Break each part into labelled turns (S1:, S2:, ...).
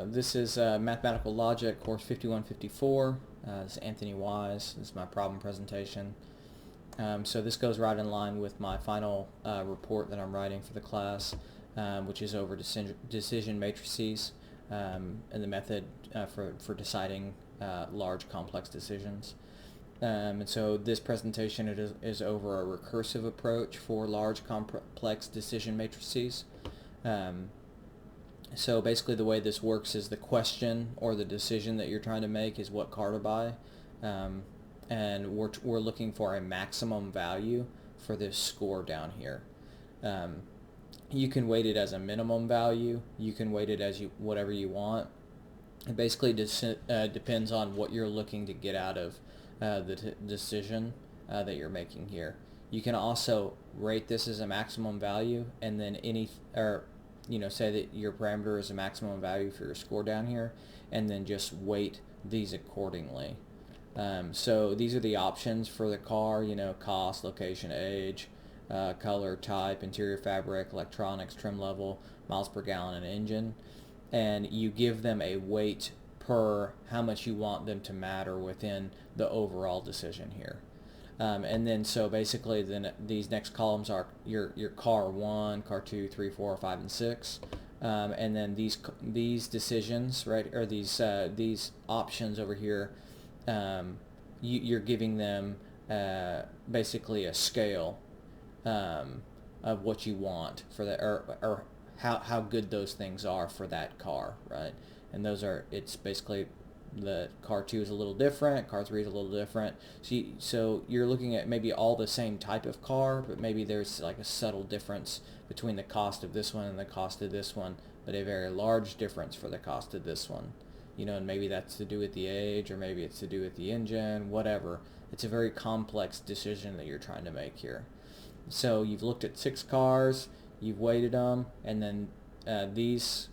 S1: This is Mathematical Logic, course 5154. This is Anthony Wise. This is my problem presentation. So this goes right in line with my final report that I'm writing for the class, which is over decision matrices and the method for deciding large complex decisions. And so this presentation is over a recursive approach for large complex decision matrices. So basically the way this works is the question or the decision that you're trying to make is what car to buy. And we're looking for a maximum value for this score down here. You can weight it as a minimum value. You can weight it as whatever you want. It basically depends on what you're looking to get out of the decision that you're making here. You can also rate this as a maximum value, and then say that your parameter is a maximum value for your score down here, and then just weight these accordingly. So these are the options for the car, cost, location, age, color, type, interior fabric, electronics, trim level, miles per gallon, and engine. And you give them a weight per how much you want them to matter within the overall decision here. And then so basically then these next columns are your car 1, car 2, 3, 4, 5, and 6. And then these decisions, right, or these options over here, you're giving them basically a scale of what you want for that, or how good those things are for that car, right? And it's basically the car 2 is a little different, car 3 is a little different. So you're looking at maybe all the same type of car, but maybe there's like a subtle difference between the cost of this one and the cost of this one, but a very large difference for the cost of this one. And maybe that's to do with the age, or maybe it's to do with the engine, whatever. It's a very complex decision that you're trying to make here. So you've looked at 6 cars, you've weighted them, and then these,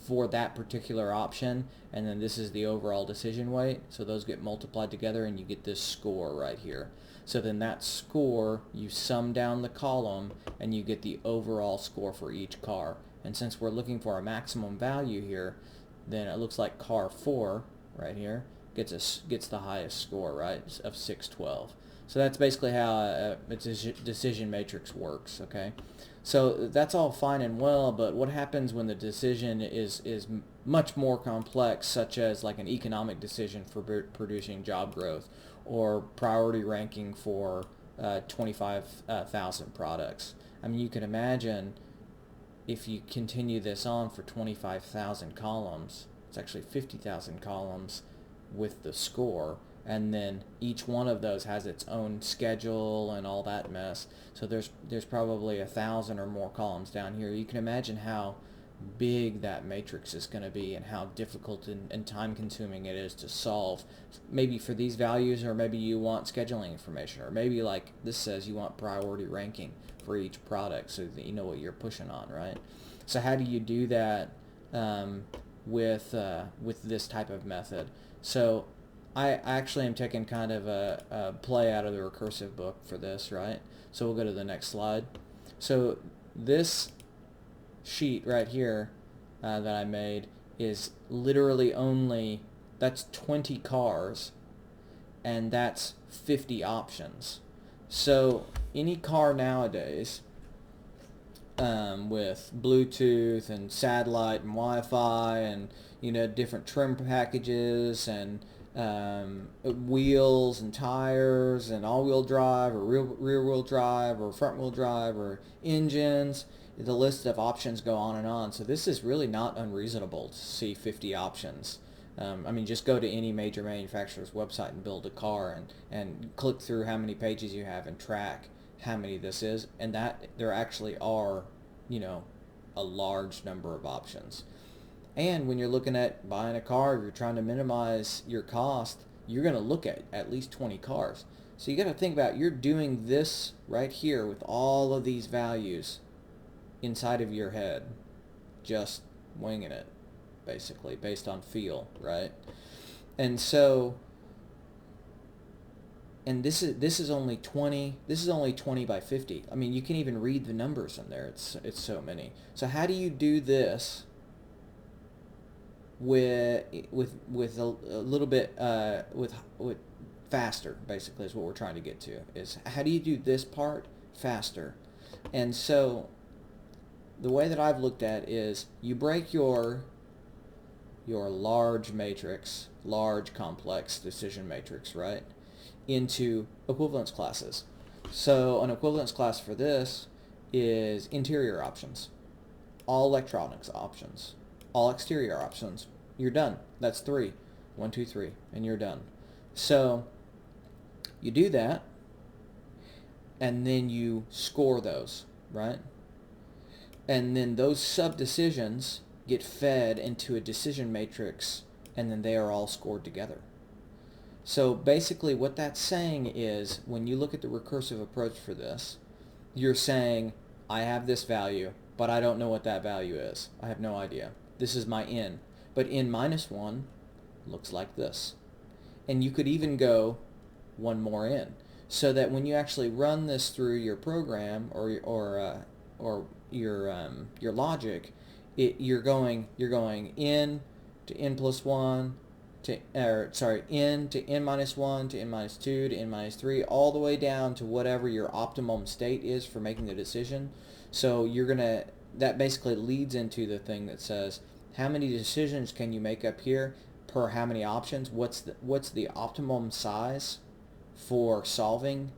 S1: for that particular option, and then this is the overall decision weight. So those get multiplied together and you get this score right here. So then that score, you sum down the column and you get the overall score for each car. And since we're looking for a maximum value here, then it looks like car 4 right here gets the highest score, right, of 612. So that's basically how a decision matrix works, okay? So that's all fine and well, but what happens when the decision is much more complex, such as like an economic decision for producing job growth, or priority ranking for 25,000 products? I mean, you can imagine if you continue this on for 25,000 columns, it's actually 50,000 columns with the score, and then each one of those has its own schedule and all that mess. So there's probably 1,000 or more columns down here. You can imagine how big that matrix is going to be and how difficult and time consuming it is to solve, maybe for these values, or maybe you want scheduling information, or maybe like this says you want priority ranking for each product so that you know what you're pushing on, right? So how do you do that with this type of method? So I actually am taking kind of a play out of the recursive book for this, right? So we'll go to the next slide. So this sheet right here that I made is literally that's 20 cars, and that's 50 options. So any car nowadays with Bluetooth and satellite and Wi-Fi and different trim packages and wheels and tires and all-wheel drive or rear-wheel drive or front-wheel drive or engines, the list of options go on and on. So this is really not unreasonable to see 50 options. I mean, just go to any major manufacturer's website and build a car and click through how many pages you have and track how many this is, and that there actually are, a large number of options. And when you're looking at buying a car, if you're trying to minimize your cost, you're going to look at least 20 cars. So you got to think about, you're doing this right here with all of these values inside of your head, just winging it, basically, based on feel, right? And so, and this is only 20 by 50. I mean, you can even read the numbers in there. It's so many. So how do you do this with a little bit with faster, basically, is what we're trying to get to, is how do you do this part faster. And so the way that I've looked at is you break your large matrix, large complex decision matrix, right, into equivalence classes. So an equivalence class for this is interior options, all electronics options, all exterior options. You're done. That's 3. 1, 2, 3, and you're done. So you do that, and then you score those, right? And then those sub-decisions get fed into a decision matrix, and then they are all scored together. So basically what that's saying is, when you look at the recursive approach for this, you're saying, I have this value, but I don't know what that value is. I have no idea. This is my n. But n minus 1 looks like this. And you could even go one more in, so that when you actually run this through your program or your logic, you're going n to n plus 1 to n to n minus 1 to n minus 2 to n minus 3, all the way down to whatever your optimum state is for making the decision. So that basically leads into the thing that says, how many decisions can you make up here per how many options? What's the optimum size for solving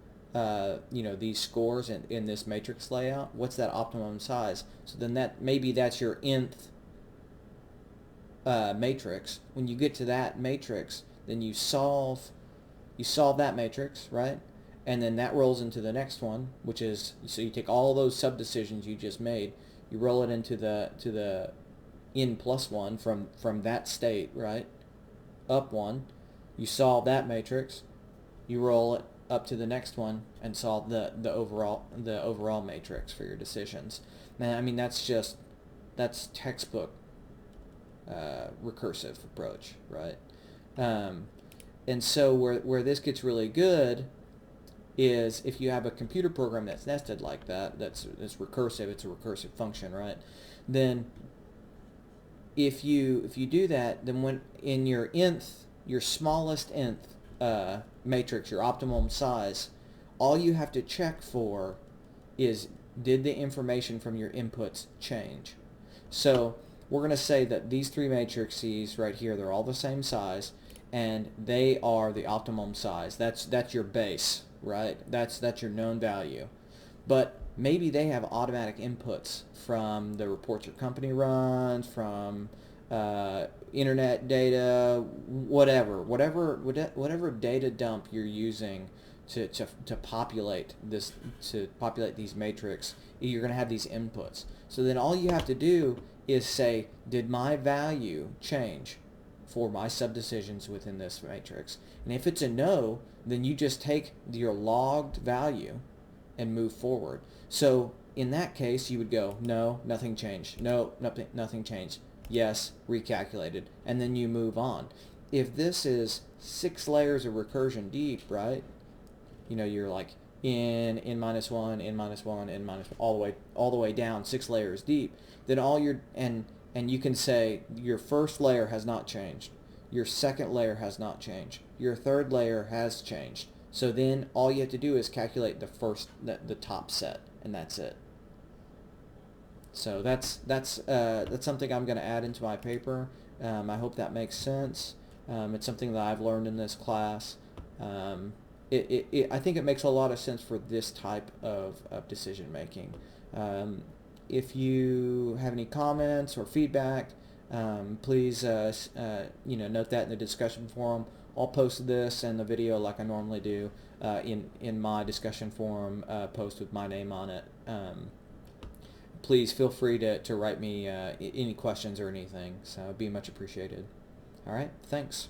S1: these scores in this matrix layout? What's that optimum size? So then that's your nth matrix. When you get to that matrix, then you solve that matrix, right? And then that rolls into the next one, which is, so you take all those sub-decisions you just made, you roll it into the n plus 1 from that state, right? Up 1. You solve that matrix, you roll it up to the next one and solve the overall matrix for your decisions. Man, I mean, that's textbook recursive approach, right? And so where this gets really good is if you have a computer program that's nested like that, that's recursive, it's a recursive function, right? Then if you do that, then when in your smallest nth matrix, your optimum size, all you have to check for is, did the information from your inputs change? So we're going to say that these 3 matrices right here, they're all the same size, and they are the optimum size. That's your base, right? That's your known value. But maybe they have automatic inputs from the reports your company runs, from internet data, whatever data dump you're using to populate these matrix. You're going to have these inputs. So then all you have to do is say, did my value change for my subdecisions within this matrix? And if it's a no, then you just take your logged value and move forward. So in that case, you would go, no, nothing changed. No, nothing changed. Yes, recalculated. And then you move on. If this is 6 layers of recursion deep, right? You're like n minus 1, n minus 1, n minus 1, all the way down 6 layers deep. Then and you can say your first layer has not changed. Your second layer has not changed. Your third layer has changed. So then all you have to do is calculate the top set, and that's it. So that's something I'm going to add into my paper. I hope that makes sense. It's something that I've learned in this class. I think it makes a lot of sense for this type of decision making. If you have any comments or feedback, please note that in the discussion forum. I'll post this and the video like I normally do in my discussion forum post with my name on it. Please feel free to write me any questions or anything, so it'd be much appreciated. All right, thanks.